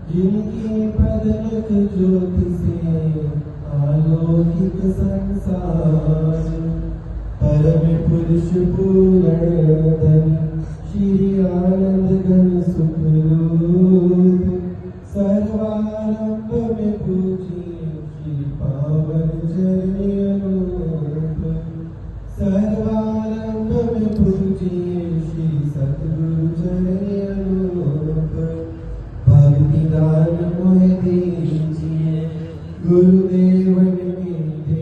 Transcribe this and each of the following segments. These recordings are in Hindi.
जिनकी पदक ज्योति से आलोकित संसार, परम पुरुष पूर्ण धन श्री आनंद घन सुखरूप, सर्वारंभ में पूजिए श्री पावन चरणी अनूप, सर्वारंभ में पूजिए श्री सतगुरु चरणी अनूप, भक्ति दान मोह दीजिए गुरुदेव निमित्ते,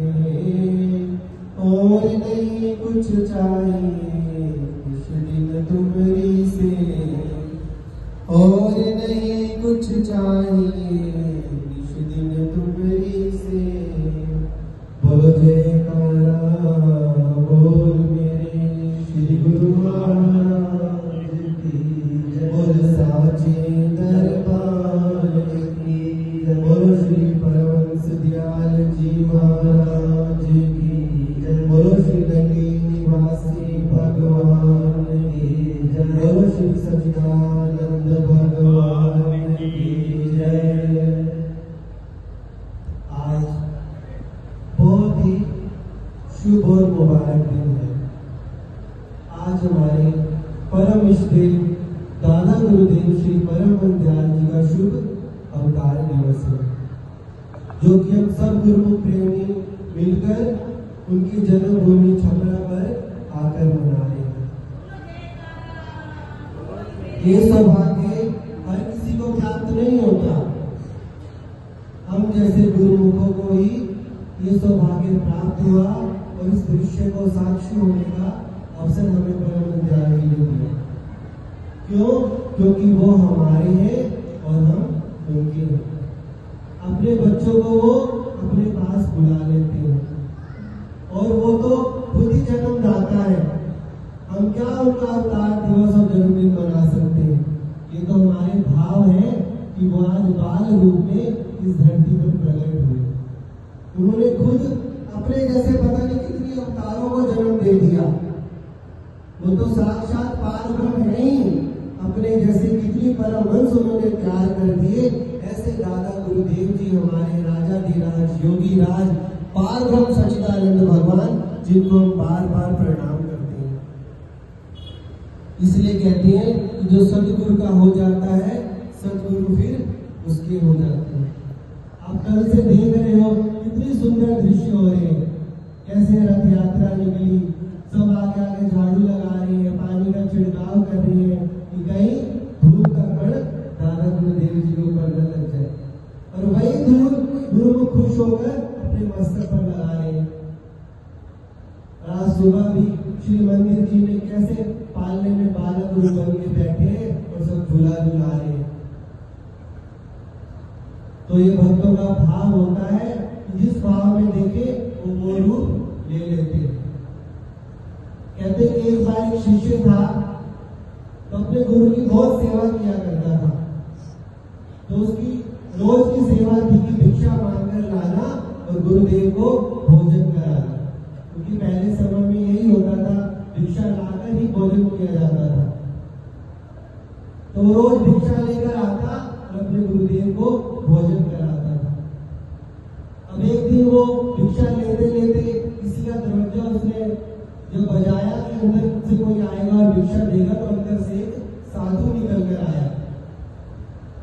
और नहीं कुछ चाहिए इस दिन तुम्हारी से, और नहीं कुछ चाहिए इस दिन तुम्हारी से। बोलो जयकारा बोल मेरे श्री गुरु महाराज की, बोल साचे दरबार की, बोलो श्री परमहंस दयाल जी महाराज की, बोलो श्री गंगे निवासी भगवान की, बोलो श्री सच्चिदानंद भगवान की जय। आज बहुत ही शुभ और मुबारक दिन है। आज हमारे परम इष्टदेव दादा गुरुदेव श्री परमहंस दयाल जी का शुभ अवतार दिवस है, जो कि हम सब गुरुमुख प्रेमी मिलकर उनकी जन्मभूमि छपरा पर आकर मना रहे हैं। ये सौभाग्य हर किसी को प्राप्त नहीं होता, हम जैसे गुरुमुखों को ही ये सौभाग्य प्राप्त हुआ और इस दृश्य को साक्षी होने का अवसर हमें परमहंस दयाल जी ने दिया। क्यों? क्योंकि वो हमारे हैं और हम उनके हैं। अपने बच्चों को वो अपने पास बुला लेते हैं और वो तो खुद ही जन्मदाता है। हम क्या उनका अवतार दिवस और जन्मदिन मना सकते हैं? ये तो हमारे भाव है कि वो आज बाल रूप में इस धरती पर प्रकट हुए। उन्होंने खुद अपने जैसे पता नहीं कितनी अवतारों को जन्म दे दिया। वो तो साक्षात पारब्रह्म है ही। अपने जैसे कितनी परमहंस उन्होंने प्यार कर दिए। ऐसे दादा गुरुदेव जी हमारे राजा धीराज योगी राज पारब्रह्म सच्चिदानंद भगवान, जिनको हम बार बार प्रणाम करते हैं। इसलिए कहते हैं कि जो सतगुरु का हो जाता है सतगुरु फिर उसके हो जाते हैं। आप कल से देख रहे हो कितनी सुंदर दृश्य हो रहे हैं। कैसे रथ यात्रा निकली, सब आगे आगे झाड़ू लगा रही है, पानी का छिड़काव कर रही है कि कहीं धूल का कण दादा गुरुदेव जी के ऊपर न लग जाए। और वही धूल गुरु खुश होकर अपने मस्तक पर लगा रहे हैं। आज सुबह भी श्री मंदिर जी में कैसे पालने में बालक गुरु बन के बैठे और सब झूला झूला रहे हैं। तो ये भक्तों का भाव होता है, जिस भाव में देखे वो रूप ले लेते हैं। कहते कि एक बार एक शिष्य था तो अपने गुरु की बहुत सेवा किया करता था। तो उसकी रोज की सेवा थी कि भिक्षा मांगकर लाना और गुरुदेव को भोजन कराना, क्योंकि पहले समय में यही होता था, भिक्षा लाकर ही भोजन किया जाता था। तो वो रोज भिक्षा लेकर आता और अपने गुरुदेव को भोजन कराता था। अब एक दिन वो भिक्षा लेते लेते किसी का दरवाजा उसने जब बजाया कि अंदर से कोई आएगा और भिक्षा देगा, तो अंदर से एक साधु निकल कर आया।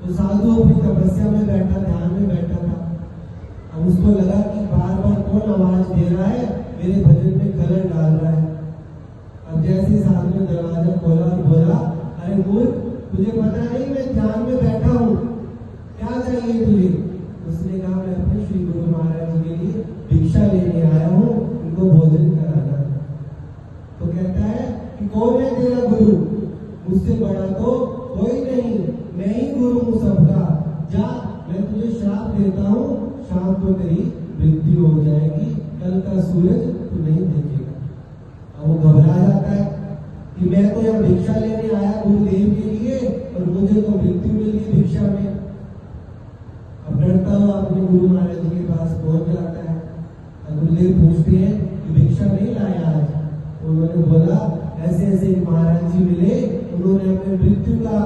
तो साधु अपनी तपस्या में बैठा, ध्यान में बैठा था। अब उसको लगा कि बार बार कौन आवाज दे रहा है, मेरे भजन में खलल डाल रहा है। अब जैसे साधु ने दरवाजा खोला और बोला, अरे मूर्ख, तुझे पता नहीं मैं ध्यान में बैठा हूँ, क्या चाहिए तुझे? उसने कहा, मैं अपने श्री गुरु महाराज जी के लिए भिक्षा लेने आया हूँ, उनको भोजन कराना। तो कहता है कि कौन है तेरा गुरु? मुझसे बड़ा तो कोई नहीं, मैं ही गुरु हूँ सबका। जा, मैं तुझे श्राप देता हूँ, शाम को तेरी मृत्यु हो जाएगी, कल का सूरज तू नहीं देखेगा। अब वो घबरा जाता है कि मैं तो यहाँ भिक्षा लेने आया गुरुदेव के लिए और मुझे तो मृत्यु मिल गई भिक्षा में। अब डरता हुआ अपने गुरु महाराज जी के पास पहुंच जाता है। गुरुदेव पूछते हैं कि भिक्षा नहीं लाया आज? तो उन्होंने बोला, ऐसे ऐसे महाराज जी मिले, उन्होंने अपने मृत्यु का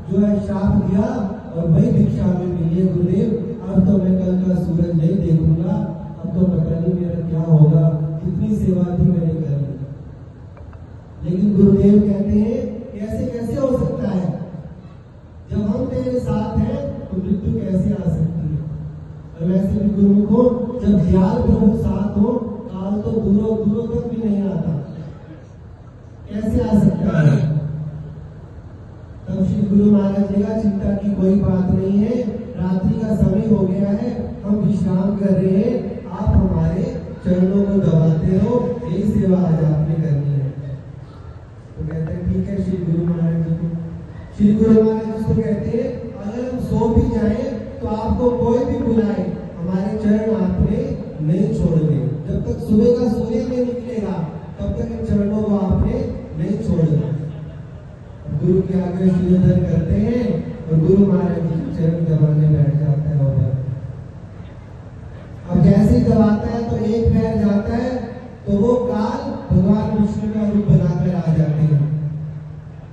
जो है श्राप दिया और वही भिक्षा में मिली है, गुरुदेव अब तो मैं कल का सूरज नहीं देखूंगा, अब तो पता नहीं मेरा क्या होगा, इतनी सेवा थी मैंने कर ली। लेकिन गुरुदेव कहते हैं कैसे कैसे हो सकता है, जब हम तेरे साथ हैं तो मृत्यु कैसे आ सकती है। और वैसे भी गुरुमुखों, जब दयाल प्रभु साथ हो काल तो दूरों दूरों तक भी नहीं आता, कैसे आ सकता है। तब श्री गुरु महाराज जी का चिंता की कोई बात नहीं है, रात्रि का समय हो गया है, हम विश्राम कर रहे हैं, आप हमारे चरणों को दबाते रहो, यही सेवा आज आपने करनी है। तो कहते हैं ठीक है श्री गुरु महाराज जी को। श्री गुरु महाराज जी तो कहते हैं अगर हम सो भी जाए तो आपको कोई भी बुलाए, हमारे चरण आपने नहीं छोड़ने, जब तक सुबह का सूर्य नहीं निकलेगा तब तक इन चरणों को आपने नहीं छोड़ना। गुरु के आगे शिरोधर करते हैं और गुरु महाराज जी चरण दबाने बैठ जाता है। अब जैसे ही दबाता है तो एक पैर जाता है तो वो काल भगवान विष्णु का रूप बनाकर आ जाते हैं,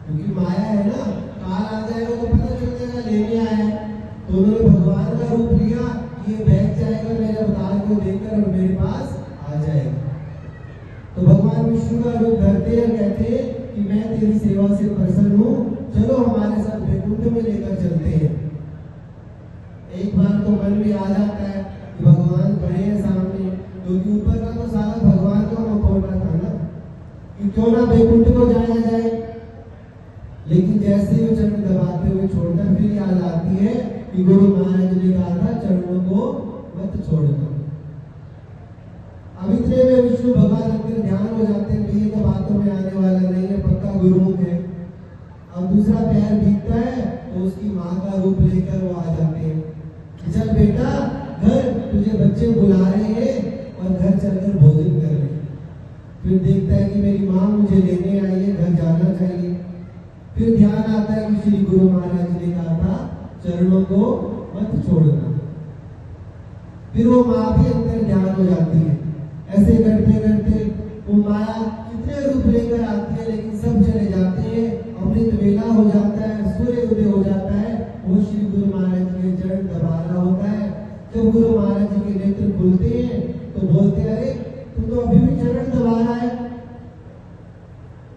क्योंकि माया है ना, काल आ जाएगा तो पता चल जाएगा लेने आया है, तो उन्होंने भगवान का रूप लिया, ये बैठ जाएगा मेरे अवतार को देखकर और मेरे पास आ जाएगा। तो भगवान विष्णु का रूप धरते हैं, कहते हैं कि मैं तेरी सेवा से प्रसन्न हूँ, चलो हमारे साथ वैकुंठ में लेकर चलते हैं। एक बार तो मन में आ जाता है कि भगवान खड़े हैं सामने, क्योंकि ऊपर का तो सारा भगवान का मुखौटा था ना, कि क्यों ना वैकुंठ को जाया जाए। लेकिन जैसे ही चरण दबाते हुए छोड़कर फिर याद आती है कि गुरु महाराज ने कहा था चरणों को मत छोड़ना। अब इतने में विष्णु भगवान अंदर ध्यान हो जाते हैं, ये तो बातों में आने वाला नहीं है, पक्का गुरुमुख है। अब दूसरा पैर भीगता है तो उसकी माँ का रूप लेकर वो आ जाते हैं, चल बेटा घर तुझे बच्चे बुला रहे हैं और घर चलकर भोजन कर रहे हैं। फिर देखता है कि मेरी माँ मुझे लेने आई है, घर जाना चाहिए। फिर ध्यान आता है कि श्री गुरु महाराज ने कहा था चरणों को मत छोड़ना। फिर वो माँ भी अंदर ध्यान हो जाती है। ऐसे करते करते वो माया कितने रूप लेकर आती है, लेकिन सब चले जाते हैं। अमृत वेला हो जाता है, सूर्य उदय हो जाता है, वो श्री गुरु महाराज के चरण दबा रहा होता है। जब गुरु महाराज जी के नेत्र खुलते हैं तो बोलते हैं अरे तू तो अभी भी चरण दबा रहा है,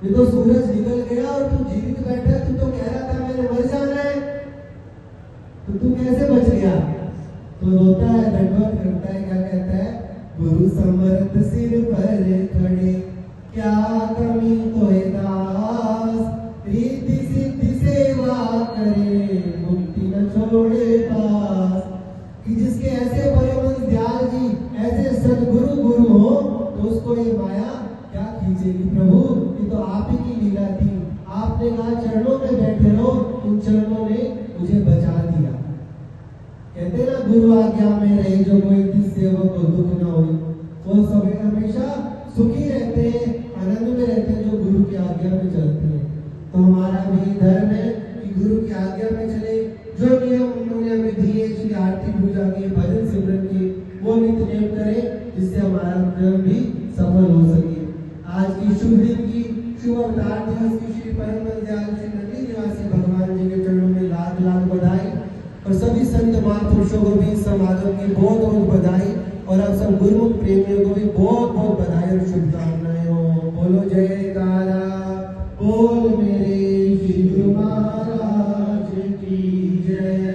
ये तो सूरज निकल गया और तू जीवित बैठा, तू तो कह रहा था मैंने मर जाना है, तो तू कैसे बच गया। तो रोता है, दंडवत करता है, क्या कहता है, गुरु समर्थ सिर पर खड़े क्या कमी तोए दास, रिद्धि सिद्धि सेवा करे मुक्ति न छोड़े पास। कि जिसके ऐसे परमहंस दयाल जी ऐसे सदगुरु गुरु हो तो उसको ये माया क्या खींचेगी। प्रभु ये तो आप ही की लीला थी, आपने कहा चरणों में बैठे रहो, उन चरणों ने मुझे बचा दिया। कहते ना गुरु आज्ञा में रहे जो कोई जिस सेवक को दुख न हो, वो सब हमेशा सुखी रहते हैं, आनंद में रहते हैं जो गुरु की आज्ञा में चलते हैं। तो हमारा भी धर्म है कि गुरु की आज्ञा में चले, जो नियम उन्होंने हमें दिए श्री आरती पूजा के भजन सिमरन के, वो नित्य नेम करें, जिससे हमारा धर्म भी सफल हो सके। आज की शुभ दिन की शुभ अवतार दिवस की श्री परमहंस दयाल श्री नंदी निवासी भगवान जी के चरणों में लाख लाख बधाई, और सभी संत महापुरुषों को भी समागम की बहुत बहुत बधाई, और आप सब गुरुमुख प्रेमियों को भी बहुत बहुत बधाई और शुभकामनाएं हो। बोलो जयकारा बोल मेरे श्री गुरु महाराज की जय।